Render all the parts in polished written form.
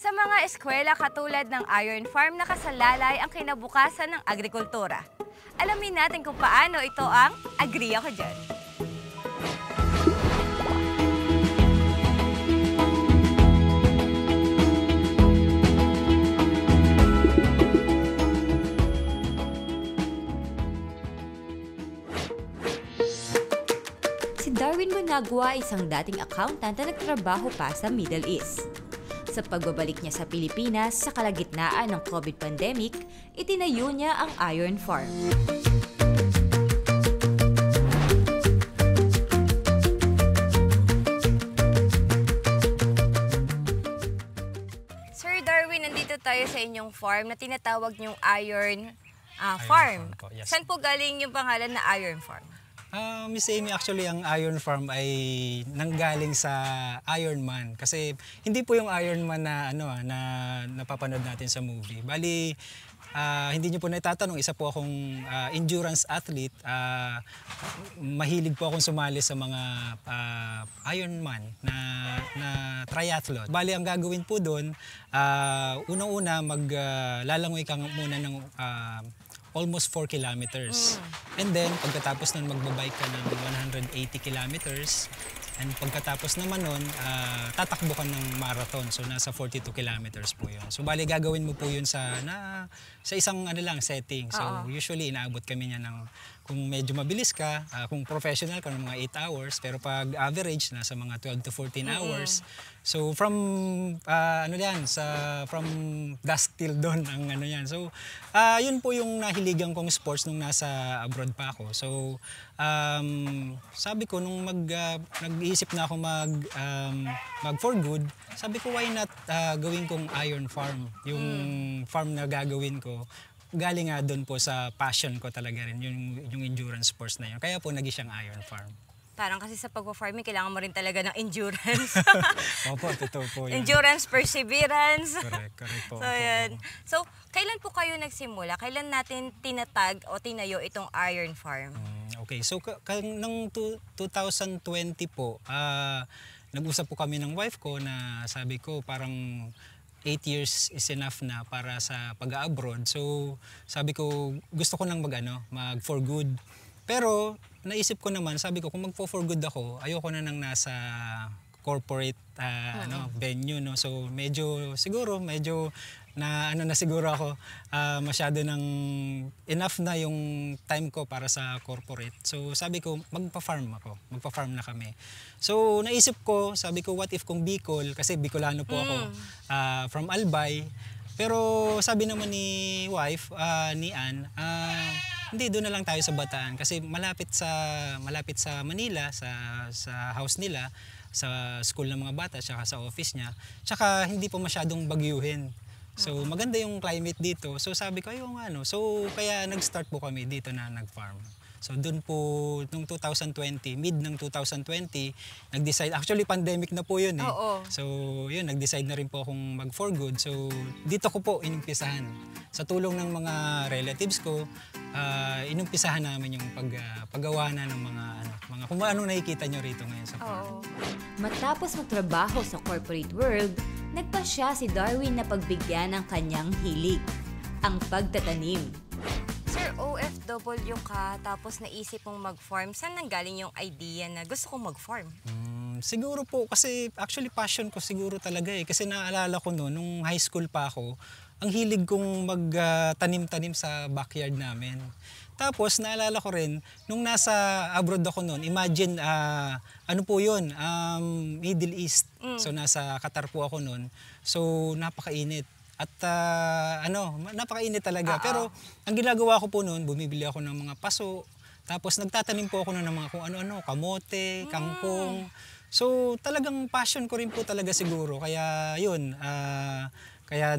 Sa mga eskwela katulad ng Iron Farm, nakasalalay ang kinabukasan ng agrikultura. Alamin natin kung paano ito ang Agree Ako Dyan. Si Darwin Managua ay isang dating accountant na nagtrabaho pa sa Middle East. Sa pagbabalik niya sa Pilipinas sa kalagitnaan ng COVID pandemic, itinayo niya ang Iron Farm. Sir Darwin, nandito tayo sa inyong farm na tinatawag niyong Iron Farm. Po, yes. Saan po galing yung pangalan na Iron Farm? Miss Amy, actually ang Iron Farm ay nanggaling sa Iron Man kasi hindi po yung Iron Man na na napapanood natin sa movie. Bali hindi niyo po naitatanong, isa po akong endurance athlete. Mahilig po akong sumali sa mga Ironman na triathlon. Bali ang gagawin po doon, unang-una maglalangoy ka muna ng almost 4 kilometers. And then, pagkatapos nun, magbabike ka ng 180 kilometers. And pagkatapos naman nun, tatakbo ka ng marathon. So, nasa 42 kilometers po yun. So, bali, gagawin mo po yun sa isang setting. So, usually, inaabot kami niya ng, kung medyo mabilis ka, kung professional ka, ng mga 8 hours. Pero pag average, nasa mga 12 to 14 hours. So, from, from dusk till dawn ang yan. So, yun po yung nahiligan kong sports nung nasa abroad pa ako. So, sabi ko, nung nag-iisip na ako mag for good, sabi ko, why not gawin kong Iron Farm? Yung farm na gagawin ko, galing nga doon po sa passion ko talaga rin, yung endurance sports na yun. Kaya po naging siyang Iron Farm. Parang kasi sa pagpa-farming, kailangan mo rin talaga ng endurance. Opo, totoo po yun. Endurance, perseverance. Correct po. So, yan. So, kailan po kayo nagsimula? Kailan natin tinatag o tinayo itong Iron Farm? Okay, so nung 2020 po, nag-usap po kami ng wife ko na sabi ko parang 8 years is enough na para sa pag-abroad. So, sabi ko gusto ko nang mag for good. Pero naisip ko naman, sabi ko kung for good ako, ayoko na nang nasa corporate venue, no. So medyo na siguro ako masyado ng enough na yung time ko para sa corporate. So sabi ko magpa-farm na kami. So naisip ko, sabi ko what if kung Bicol, kasi Bicolano po ako, from Albay. Pero sabi naman ni wife, ni Ann, hindi, doon na lang tayo sa Bataan kasi malapit sa Manila, sa house nila, sa school ng mga bata, tsaka sa office niya. Tsaka hindi po masyadong bagyuhin. So maganda yung climate dito. So sabi ko, So kaya nag-start po kami dito na nag-farm. So doon po, nung 2020, mid ng 2020, nag-decide, actually pandemic na po yun eh. So yun, nag-decide na rin po akong mag-for good. So dito ko po inumpisahan. Sa tulong ng mga relatives ko, inumpisahan namin yung paggawa na ng mga kung anong nakikita nyo rito ngayon sa farm. Matapos magtrabaho sa corporate world, nagpasya si Darwin na pagbigyan ng kanyang hilig, ang pagtatanim. Sir, OFW ka, tapos naisip mong mag-farm. Saan nanggaling yung idea na gusto kong mag-farm? Siguro po, kasi actually passion ko siguro talaga eh. Kasi naalala ko nung high school pa ako, ang hilig kong magtanim-tanim sa backyard namin. Tapos naalala ko rin, nung nasa abroad ako noon, imagine, po yun, Middle East. So nasa Qatar po ako noon. So napakainit. At napakainit talaga. Pero ang ginagawa ko po noon, bumibili ako ng mga paso. Tapos nagtatanim po ako ng mga kung ano-ano, kamote, kangkong. So talagang passion ko rin po talaga siguro. Kaya yun, kaya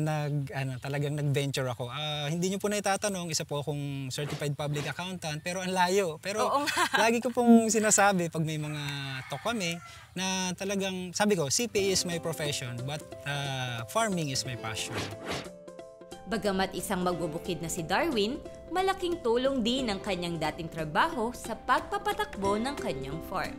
talagang nag-venture ako. Hindi niyo po na itatanong, isa po akong certified public accountant, pero ang layo. Pero lagi ko pong sinasabi pag may mga talk kami, na talagang, sabi ko, CPA is my profession, but farming is my passion. Bagamat isang magbubukid na si Darwin, malaking tulong din ang kanyang dating trabaho sa pagpapatakbo ng kanyang farm.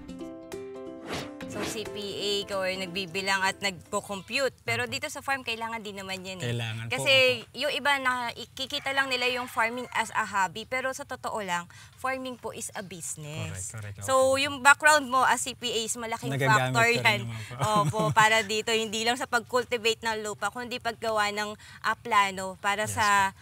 So So CPA, ikaw ay nagbibilang at nagko-compute. Pero dito sa farm, kailangan din naman yan eh. Kailangan po. Kasi yung iba na ikikita lang nila yung farming as a hobby. Pero sa totoo lang, farming po is a business. Correct. So yung background mo as CPA is malaking Nagagamit factor ko rin yan. naman po. Opo, para dito, hindi lang sa pag-cultivate ng lupa, kundi paggawa ng plano para Yes, sa...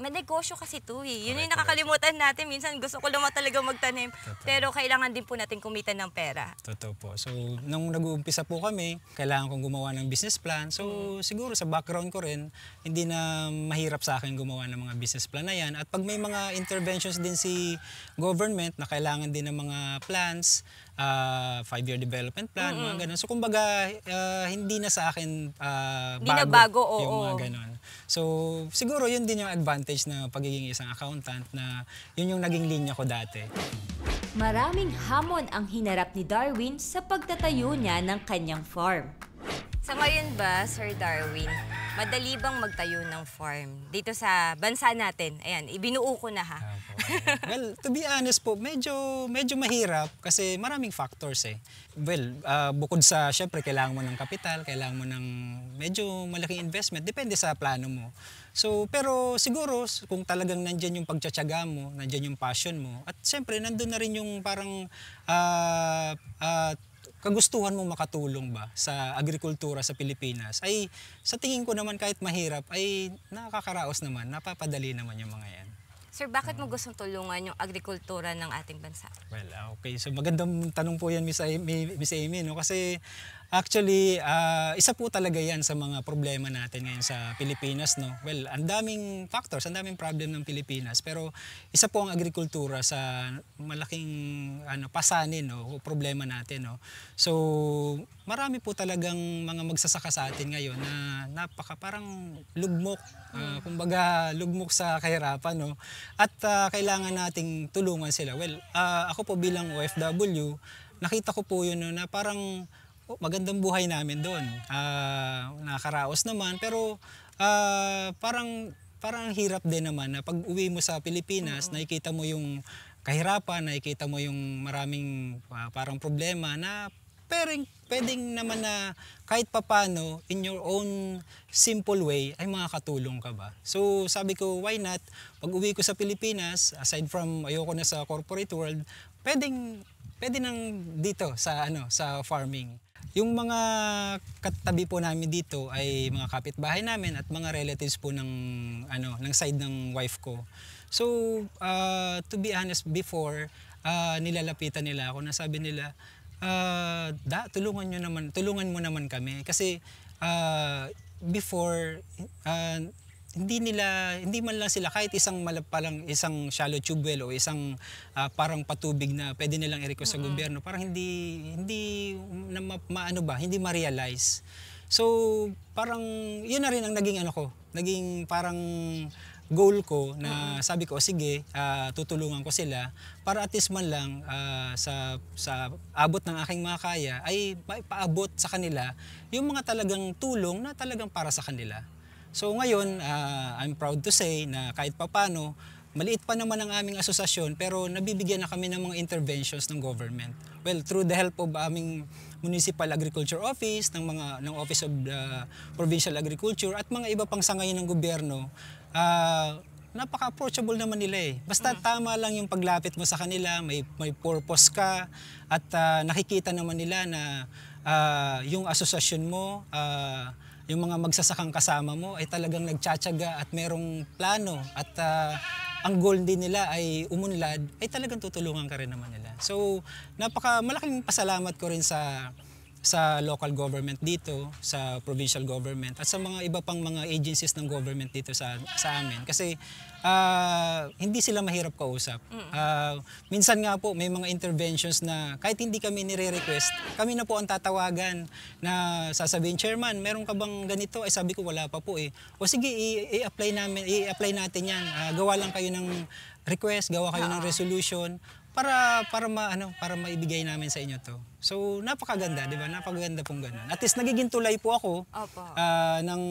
may negosyo kasi ito eh. Yun yung nakakalimutan natin. Minsan gusto ko naman talaga magtanim. Pero kailangan din po natin kumita ng pera. Totoo po. So, nung nag-uumpisa po kami, kailangan kong gumawa ng business plan. So, siguro sa background ko rin, hindi na mahirap sa akin gumawa ng mga business plan na yan. At pag may mga interventions din si government na kailangan din ng mga plans, 5-year development plan, mga ganun. So, kumbaga, hindi na sa akin Hindi na bago, yung oo. mga ganun. So, siguro yun din yung advantage na pagiging isang accountant na yun yung naging linya ko dati. Maraming hamon ang hinarap ni Darwin sa pagtatayo niya ng kanyang farm. Sa ngayon ba, Sir Darwin, madali bang magtayo ng farm dito sa bansa natin? Ayan, ibinuo ko na ha. Well, to be honest po, medyo mahirap kasi maraming factors eh. Well, bukod sa, syempre, kailangan mo ng kapital, kailangan mo ng medyo malaking investment, depende sa plano mo. So, pero siguro, kung talagang nandyan yung pagtsatsaga mo, nandyan yung passion mo, at syempre, nandun na rin yung parang kagustuhan mong makatulong ba sa agrikultura sa Pilipinas, ay sa tingin ko naman kahit mahirap, ay nakakaraos naman, napapadali naman yung mga yan. Sir, bakit mo gustong tulungan yung agrikultura ng ating bansa? Well, okay. So magandang tanong po yan, Miss Amy, no? Kasi actually, isa po talaga yan sa mga problema natin ngayon sa Pilipinas, no? Well, ang daming factors, ang daming problem ng Pilipinas, pero isa po ang agrikultura sa malaking pasanin, no? O problema natin, no? So, marami po talagang mga magsasaka sa atin ngayon na parang lugmok, kumbaga lugmok sa kahirapan, no? At kailangan nating tulungan sila. Well, ako po bilang OFW, nakita ko po yun, no, na parang magandang buhay namin doon. Nakakaraos naman, pero parang hirap din naman na pag uwi mo sa Pilipinas, nakikita mo yung kahirapan, nakikita mo yung maraming parang problema na pwedeng naman na kahit papano, in your own simple way, ay makakatulong ka ba? So sabi ko, why not? Pag uwi ko sa Pilipinas, aside from ayoko na sa corporate world, pwede nang dito sa farming. Yung mga katabi po namin dito ay mga kapitbahay namin at mga relatives po ng side ng wife ko. So to be honest, before nilalapitan nila ako, nasabi nila, tulungan mo naman kami kasi before hindi man lang sila kahit isang isang shallow tube well o isang parang patubig na pwede nilang i-request sa gobyerno, parang hindi ma-realize. So parang yun na rin ang naging parang goal ko na sabi ko, sige, tutulungan ko sila para at least man lang sa abot ng aking mga kaya ay maipaabot sa kanila yung mga talagang tulong na talagang para sa kanila. So ngayon, I'm proud to say na kahit papano, maliit pa naman ang aming asosasyon pero nabibigyan na kami ng mga interventions ng government. Well, through the help of aming Municipal Agriculture Office, ng Office of the Provincial Agriculture at mga iba pang sangayon ng gobyerno, napaka-approachable naman nila eh. Basta tama lang yung paglapit mo sa kanila, may purpose ka at nakikita naman nila na yung asosasyon mo, yung mga magsasakang kasama mo ay talagang nagtsatsaga at merong plano at ang goal din nila ay umunlad, ay talagang tutulungan ka rin naman nila. So, malaking pasalamat ko rin sa local government dito, sa provincial government at sa mga iba pang mga agencies ng government dito sa amin. Kasi hindi sila mahirap kausap. Minsan nga po may mga interventions na kahit hindi kami nire-request, kami na po ang tatawagan na sasabihin, Chairman, meron ka bang ganito? Ay sabi ko, wala pa po eh. O sige, i-apply natin yan. Gawa lang kayo ng request, gawa kayo ng resolution para maibigay namin sa inyo to. So napakaganda, 'di ba? Napakaganda pong ganun. At least nagiging tulay po ako ng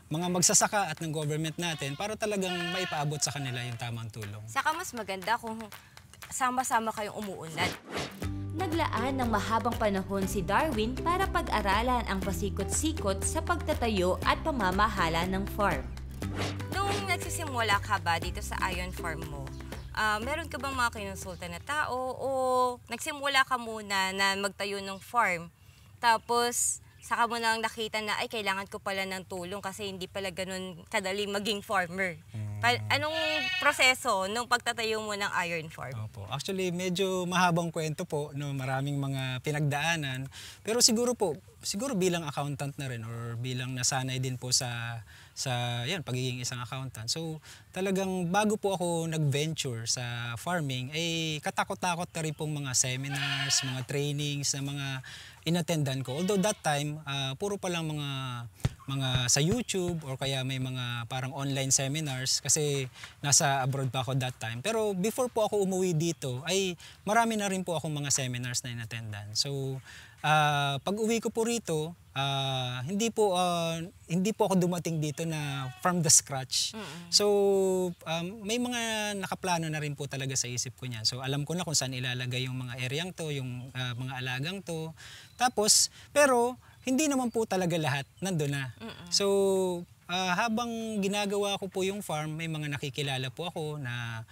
mga magsasaka at ng government natin para talagang maipaabot sa kanila yung tamang tulong. Saka mas maganda kung sama-sama kayong umuunlad. Naglaan ng mahabang panahon si Darwin para pag-aralan ang pasikot-sikot sa pagtatayo at pamamahala ng farm. Nung nagsisimula ka ba dito sa Ion Farm mo, meron ka bang mga kinonsulta na tao o nagsimula ka muna na magtayo ng farm tapos saka mo nang nakita na ay kailangan ko pala ng tulong kasi hindi pala ganun kadali maging farmer? Anong proseso nung pagtatayo mo ng Ion Farm? Opo. Actually, medyo mahabang kwento po, no, maraming mga pinagdaanan. Pero siguro bilang accountant na rin or bilang nasanay din po sa yan, pagiging isang accountant. So, talagang bago po ako nag-venture sa farming, ay katakot-takot na rin pong mga seminars, mga trainings na mga inattendan ko. Although that time, puro pa lang mga sa YouTube or kaya may mga parang online seminars kasi nasa abroad pa ako that time. Pero before po ako umuwi dito ay marami na rin po akong mga seminars na inattendan. So pag uwi ko po rito, hindi po ako dumating dito na from the scratch. So may mga nakaplano na rin po talaga sa isip ko niyan. So alam ko na kung saan ilalagay yung mga areang to, yung mga alagang to. Tapos pero hindi naman po talaga lahat nandun na. So, habang ginagawa ko po yung farm, may mga nakikilala po ako na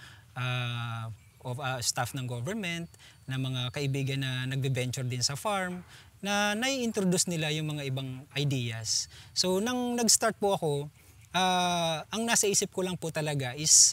staff ng government, na mga kaibigan na nagbe-venture din sa farm, na nai-introduce nila yung mga ibang ideas. So, nang nag-start po ako, ang nasa isip ko lang po talaga is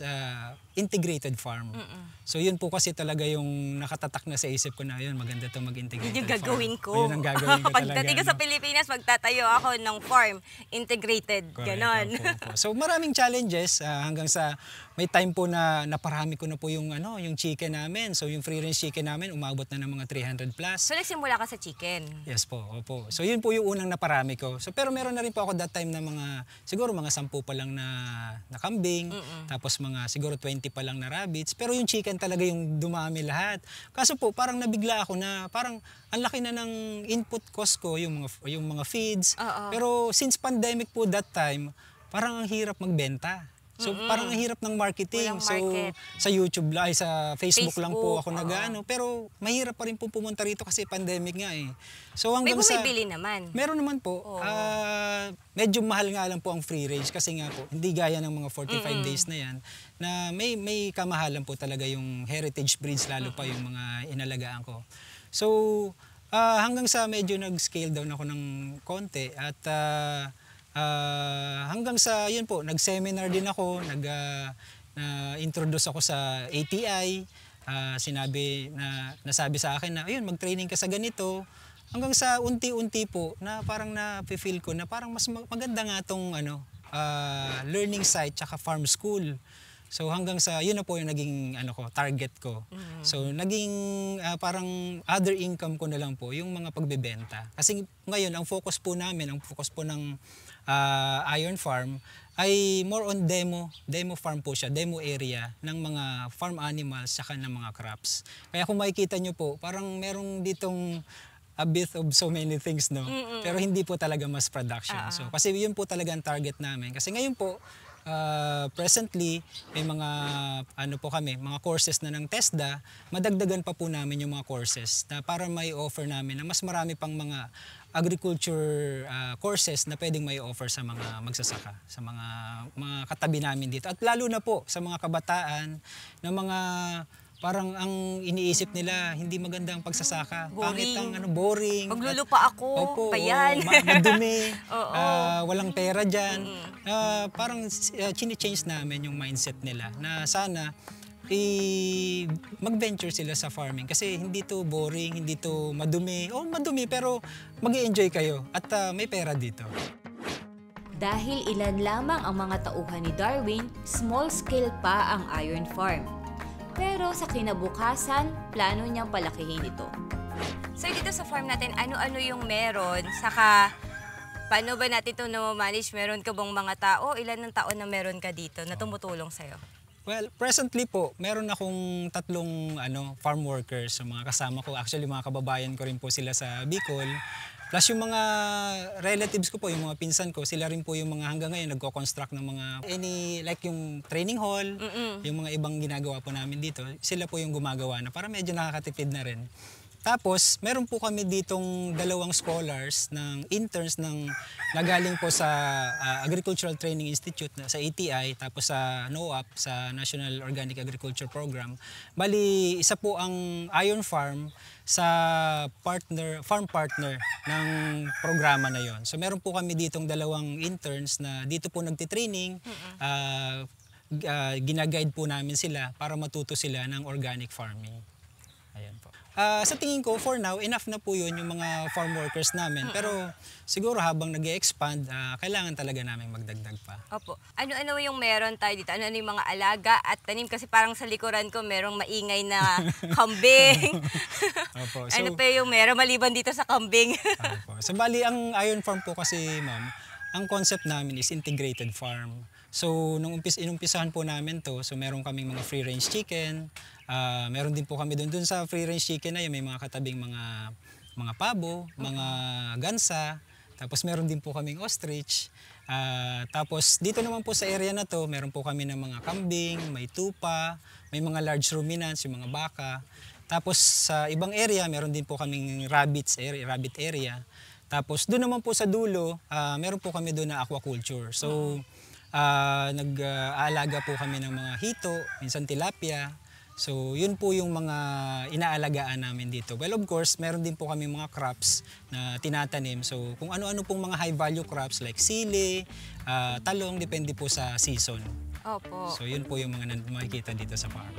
integrated farm. So yun po kasi talaga yung nakatatak na sa isip ko na yun, maganda to mag-integrated farm. Yun yung gagawin ko. Yun ang gagawin ko talaga. Pagdating ko sa Pilipinas, magtatayo ako ng farm. Integrated. Correct, Ganon. opo. So maraming challenges hanggang sa may time po na naparami ko na po yung chicken namin. So yung free range chicken namin umabot na ng mga 300 plus. So nagsimula ka sa chicken? Yes po, opo. So yun po yung unang naparami ko. So pero meron na rin po ako that time na siguro mga 10 pa lang na kambing, tapos mga siguro 20 pa lang na rabbits. Pero yung chicken talaga yung dumami lahat. Kaso po parang nabigla ako na parang ang laki na ng input cost ko, yung mga feeds. Pero since pandemic po that time, parang ang hirap magbenta. So parang ang hirap ng marketing. Walang market. So sa YouTube lang, sa Facebook lang po ako nag-ano. Pero mahirap pa rin po pumunta rito kasi pandemic nga eh. So hanggang may bumibili naman? Meron naman po. Medyo mahal nga lang po ang free range kasi nga po hindi gaya ng mga 45 days na yan na may kamahalan po talaga yung heritage breeds, lalo pa yung mga inalagaan ko. So hanggang sa medyo nag-scale down ako ng konti at hanggang sa yun po, nag-seminar din ako, na-introduce ako sa ATI, nasabi sa akin na ayun, mag-training ka sa ganito. Hanggang sa unti-unti po na parang na-feel ko na parang mas maganda nga tong learning site tsaka farm school. So hanggang sa yun na po yung naging target ko. So naging parang other income ko na lang po yung mga pagbebenta. Kasi ngayon ang focus po ng Ion Farm ay more on demo farm po siya, demo area ng mga farm animals saka ng mga crops. Kaya kung makikita nyo po, parang merong ditong a bit of so many things, no? Pero hindi po talaga mass production. So kasi yun po talaga ang target namin. Kasi ngayon po, presently, may mga mga courses na ng TESDA, madagdagan pa po namin yung mga courses na para may offer namin na mas marami pang mga agriculture courses na pwedeng may offer sa mga magsasaka, sa mga katabi namin dito. At lalo na po sa mga kabataan na mga parang ang iniisip nila hindi magandang pagsasaka. Pangit ang boring. Maglulupa ako. Opo, Bayan. Madumi. Walang pera dyan. Parang chine-change namin yung mindset nila na sana mag-venture sila sa farming kasi hindi to boring, hindi to madumi. Madumi pero mag-i-enjoy kayo at may pera dito. Dahil ilan lamang ang mga tauhan ni Darwin, small scale pa ang Ion Farm. Pero sa kinabukasan, plano niyang palakihin ito. So dito sa farm natin, ano-ano yung meron? Saka, paano ba natin ito na-manage? Meron ka bang mga tao? Ilan ng taon na meron ka dito na tumutulong sa'yo? Well, presently po, meron akong 3 farm workers, so mga kasama ko. Actually, mga kababayan ko rin po sila sa Bicol. Plus yung mga relatives ko po, yung mga pinsan ko, sila rin po yung mga hanggang ngayon nagko-construct ng mga like yung training hall, yung mga ibang ginagawa po namin dito, sila po yung gumagawa na para medyo nakakatipid na rin. Tapos, meron po kami ditong 2 scholars ng interns ng nagaling po sa Agricultural Training Institute sa ATI, tapos sa NOAP, sa National Organic Agriculture Program. Bali, isa po ang Ion Farm sa farm partner ng programa na yon. So meron po kami ditong 2 interns na dito po nagtitraining. Ginaguide po namin sila para matuto sila ng organic farming. Ayan po. Sa tingin ko, for now, enough na po yun yung mga farm workers namin. Pero siguro habang nag-e-expand, kailangan talaga namin magdagdag pa. Opo. Ano-ano yung meron tayo dito? Ano yung mga alaga at tanim? Kasi parang sa likuran ko merong maingay na kambing. Opo. Ano pa yung meron maliban dito sa kambing? Opo. So bali, ang Ion Farm po kasi, ma'am, ang concept namin is integrated farm. So, nung inumpisahan po namin to, so meron kaming mga free-range chicken, meron din po kami dun sa free-range chicken na yun, may mga katabing mga pabo, mga gansa, tapos meron din po kaming ostrich. Tapos dito naman po sa area na to, meron po kami ng mga kambing, may tupa, may mga large ruminants, yung mga baka. Tapos sa ibang area, meron din po kaming rabbit area. Tapos doon naman po sa dulo, meron po kami doon na aquaculture. So, nag-aalaga po kami ng mga hito, minsan tilapia. So, yun po yung mga inaalagaan namin dito. Well, of course, meron din po kami mga crops na tinatanim. So, kung ano-ano pong mga high-value crops like sili, talong, depende po sa season. Opo. So, yun po yung mga makikita dito sa farm.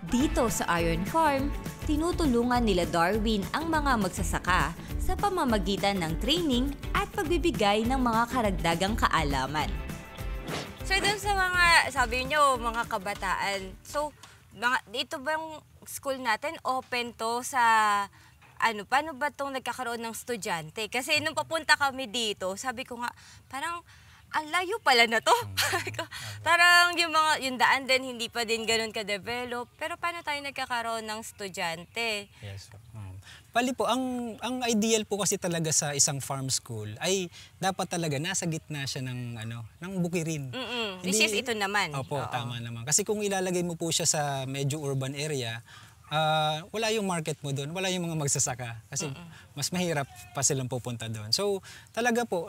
Dito sa Ion Farm, tinutulungan nila Darwin ang mga magsasaka sa pamamagitan ng training at pagbibigay ng mga karagdagang kaalaman. So dun sa mga, sabi nyo, mga kabataan, so dito ba yung school natin open to sa, paano ba itong nagkakaroon ng estudyante? Kasi nung papunta kami dito, sabi ko nga, parang, ang layo pala na to. Parang yung daan din, hindi pa din ganun ka-develop. Pero paano tayo nagkakaroon ng estudyante? Yes. Bali po, ang ideal po kasi talaga sa isang farm school ay dapat talaga nasa gitna siya ng bukirin. Which is ito naman. Opo, tama naman. Kasi kung ilalagay mo po siya sa medyo urban area, wala yung market mo doon, wala yung mga magsasaka. Kasi mas mahirap pa silang pupunta doon. So talaga po,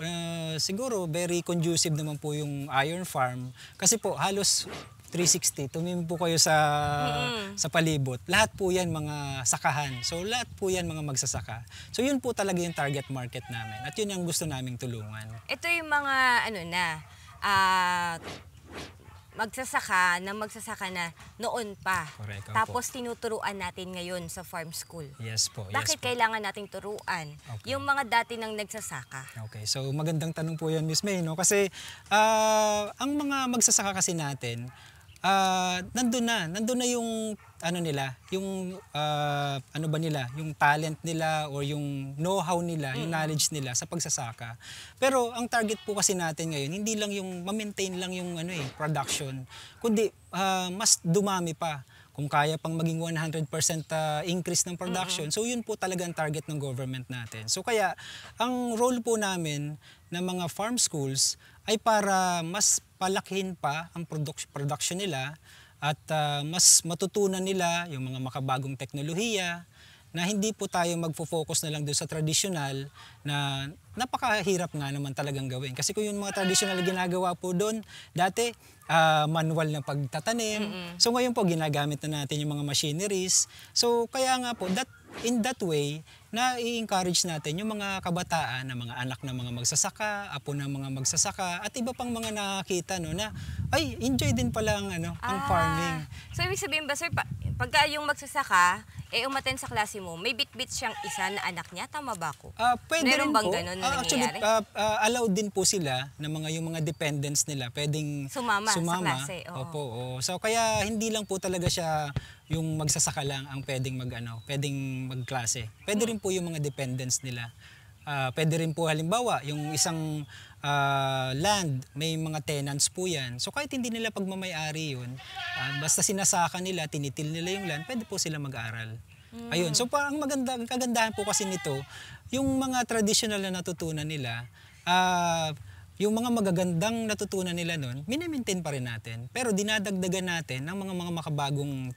siguro very conducive naman po yung Ion Farm. Kasi po halos 360, tumingin po kayo sa palibot. Lahat po yan mga sakahan. So lahat po yan mga magsasaka. So yun po talaga yung target market namin. At yun ang gusto naming tulungan. Ito yung mga magsasaka na noon pa. Correct, Tapos tinuturuan natin ngayon sa farm school. Yes po. Bakit kailangan nating turuan yung mga dati nang nagsasaka? Okay, so magandang tanong po yan, Miss May, no? Kasi ang mga magsasaka kasi natin, nandun na yung yung talent nila or yung know-how nila, yung knowledge nila sa pagsasaka. Pero ang target po kasi natin ngayon, hindi lang yung ma-maintain lang yung production, kundi mas dumami pa. Kung kaya pang maging 100% increase ng production, so yun po talaga ang target ng government natin. So kaya ang role po namin ng mga farm schools ay para mas palakihin pa ang production nila at mas matutunan nila yung mga makabagong teknolohiya na hindi po tayo magfo-focus na lang doon sa traditional na napakahirap nga naman talagang gawin. Kasi kung yung mga traditional ginagawa po doon, dati manual na pagtatanim. So ngayon po ginagamit na natin yung mga machineries. So kaya nga po, in that way, na i-encourage natin yung mga kabataan na mga anak ng mga magsasaka, apo ng mga magsasaka, at iba pang mga nakakita na ay, enjoy din pala ang farming. So ibig sabihin ba, sir, pagka yung magsasaka, umaten sa klase mo, may bit-bit siyang isa na anak niya, tama ba ako? Pwede Meron rin bang po. ganun na Actually, nangyayari? allowed din po sila na yung mga dependents nila pwedeng Sumama sa klase. Opo. So kaya hindi lang po talaga siya yung magsasaka lang ang pwedeng magklase. Pwede rin po yung mga dependents nila. Pwede rin po halimbawa yung isang land, may mga tenants po yan. So kahit hindi nila pagmamay-ari yun, basta sinasaka nila, tinitil nila yung land, pwede po sila mag-aral. Ayun. So parang kagandahan po kasi nito, yung mga traditional na natutunan nila, yung mga magagandang natutunan nila nun, minimaintain pa rin natin. Pero dinadagdagan natin ng mga makabagong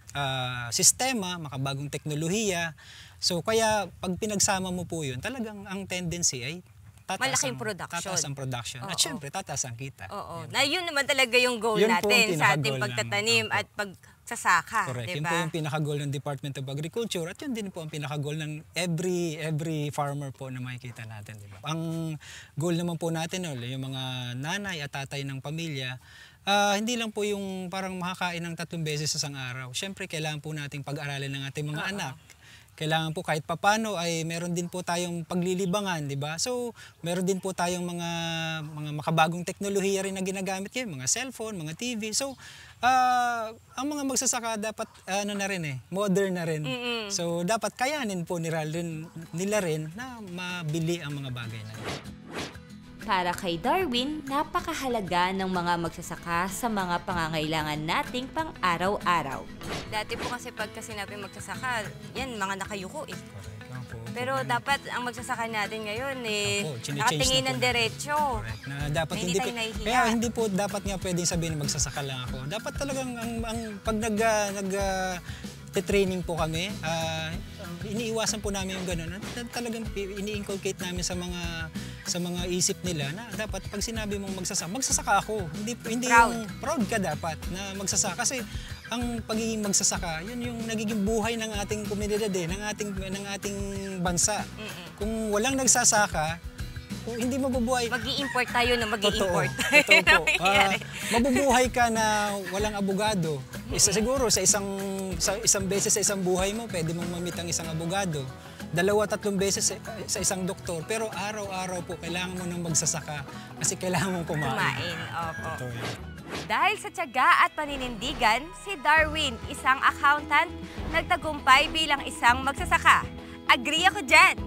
sistema, makabagong teknolohiya. So kaya pag pinagsama mo po yun, talagang ang tendency ay Malaking production. tataas ang production. At Oo. syempre, tataas ang kita. Oo. Na yun naman talaga yung goal Yun po ang natin sa ating pinaka-goal pagtatanim namin. at pagsasaka. Correct. Yun Diba? po yung pinaka-goal ng Department of Agriculture at yun din po ang pinaka-goal ng every farmer po na makikita natin. Diba? Ang goal naman po natin, yung mga nanay at tatay ng pamilya, hindi lang po yung parang makakain ng 3 beses sa isang araw. Syempre, kailangan po nating pag-aralin ng ating mga anak. Kailangan po kahit papano ay meron din po tayong paglilibangan, di ba? So, meron din po tayong mga makabagong teknolohiya rin na ginagamit ngayon, mga cellphone, mga TV. So, ang mga magsasaka dapat na rin modern na rin. So, dapat kayanin po nila rin na mabili ang mga bagay na yun. Para kay Darwin, napakahalaga ng mga magsasaka sa mga pangangailangan nating pang-araw-araw. Dati po kasi pagka sinabi magsasaka, yan, mga nakayuko eh. Correct. Opo. Pero dapat ang magsasaka natin ngayon Opo, chine-change nakatingin na po ng natin. diretso. Correct. Na dapat Na hindi tayo po- nahihiya. Kaya hindi po dapat nga pwedeng sabihin na magsasaka lang ako. Dapat talagang pag training po kami, iniiwasan po namin yung gano'n. Talagang ini-inculcate namin sa mga isip nila na dapat pag sinabi mong magsasaka ako. Hindi Proud. yung proud ka dapat na magsasaka kasi ang pagiging magsasaka, yun yung nagiging buhay ng ating komunidad ng ating bansa. Kung walang nagsasaka, kung hindi mabubuhay. Mag-i-import tayo na mag-i-import. Totoo po. Mabubuhay ka na walang abogado. Siguro sa isang beses sa isang buhay mo, pwede mong mamit ang isang abogado. 2-3 beses sa isang doktor. Pero araw-araw po, kailangan mo nang magsasaka kasi kailangan mong kumain. Kumain, opo. Totoo yan. Dahil sa tiyaga at paninindigan, si Darwin, isang accountant, nagtagumpay bilang isang magsasaka. Agree ako dyan!